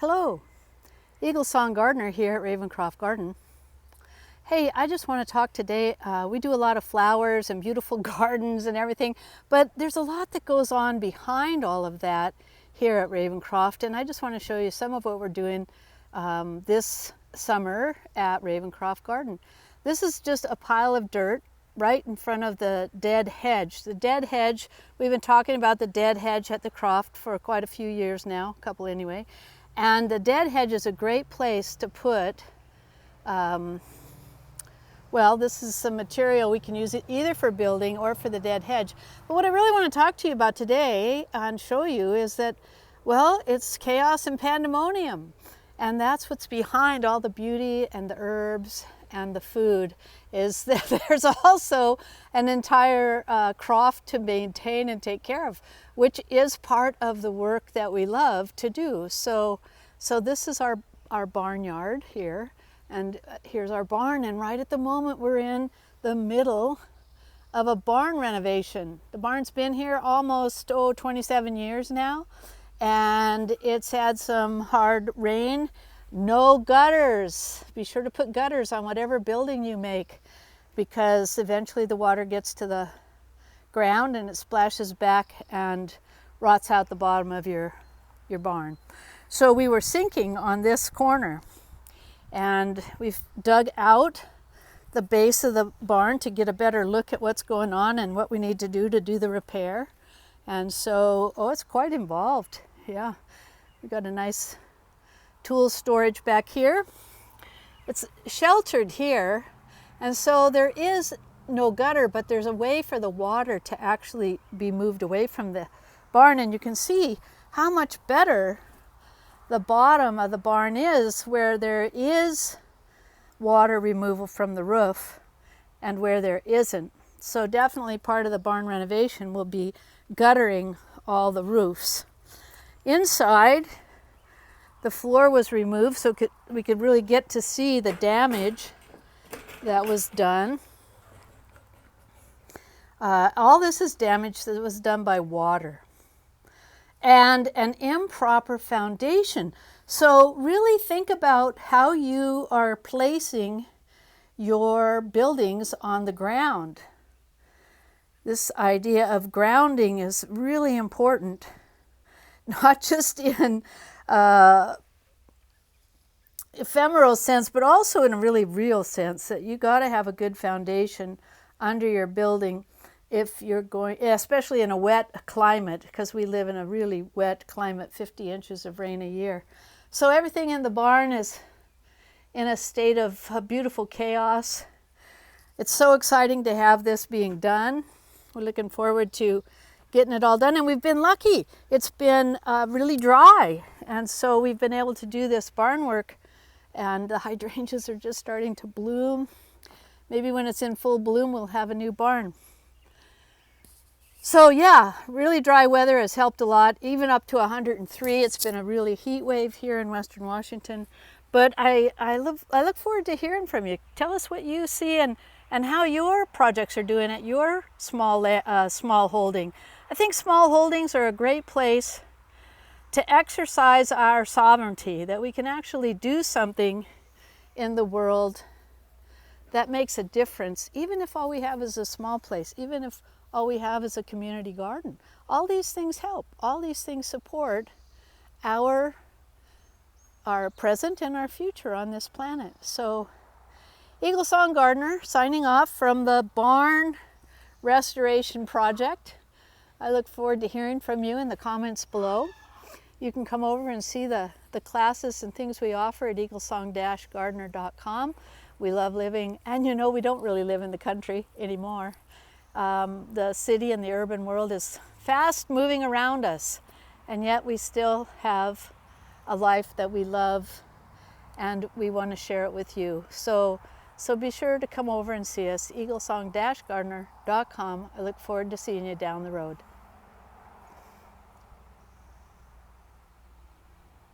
Hello, Eagle Song Gardener here at RavenCroft Garden. Hey, I just want to talk today. We do a lot of flowers and beautiful gardens and everything, but there's a lot that goes on behind all of that here at RavenCroft, and I just want to show you some of what we're doing this summer at RavenCroft Garden. This is just a pile of dirt right in front of the dead hedge. The dead hedge, we've been talking about the dead hedge at the Croft for quite a few years now, a couple anyway. And the dead hedge is a great place to put, well, this is some material we can use it either for building or for the dead hedge. But what I really want to talk to you about today and show you is that, well, it's chaos and pandemonium. And that's what's behind all the beauty and the herbs and the food, is that there's also an entire croft to maintain and take care of, which is part of the work that we love to do. So this is our barnyard here, and here's our barn, and right at the moment we're in the middle of a barn renovation. The barn's been here almost 27 years now, and it's had some hard rain. No gutters. Be sure to put gutters on whatever building you make, because eventually the water gets to the ground and it splashes back and rots out the bottom of your barn. So we were sinking on this corner, and we've dug out the base of the barn to get a better look at what's going on and what we need to do the repair. And so, it's quite involved. Yeah, we got a nice tool storage back here. It's sheltered here, and so there is no gutter, but there's a way for the water to actually be moved away from the barn, and you can see how much better the bottom of the barn is, where there is water removal from the roof and where there isn't. So definitely part of the barn renovation will be guttering all the roofs. Inside, the floor was removed so we could really get to see the damage that was done. All this is damage that was done by water and an improper foundation. So really think about how you are placing your buildings on the ground. This idea of grounding is really important, not just in ephemeral sense, but also in a really real sense, that you got to have a good foundation under your building if you're going, especially in a wet climate, because we live in a really wet climate, 50 inches of rain a year. So everything in the barn is in a state of beautiful chaos. It's so exciting to have this being done. We're looking forward to getting it all done, and we've been lucky. It's been really dry, and so we've been able to do this barn work, and the hydrangeas are just starting to bloom. Maybe when it's in full bloom, we'll have a new barn. So yeah, really dry weather has helped a lot, even up to 103. It's been a really heat wave here in Western Washington, but I look forward to hearing from you. Tell us what you see and how your projects are doing at your small holding. I think small holdings are a great place to exercise our sovereignty, that we can actually do something in the world that makes a difference, even if all we have is a small place, even if all we have is a community garden. All these things help. All these things support our present and our future on this planet. So Eagle Song Gardener signing off from the barn restoration project. I look forward to hearing from you in the comments below. You can come over and see the classes and things we offer at eaglesong-gardener.com. We love living, and you know, we don't really live in the country anymore. The city and the urban world is fast moving around us, and yet we still have a life that we love, and we want to share it with you. So be sure to come over and see us, eaglesong-gardener.com. I look forward to seeing you down the road.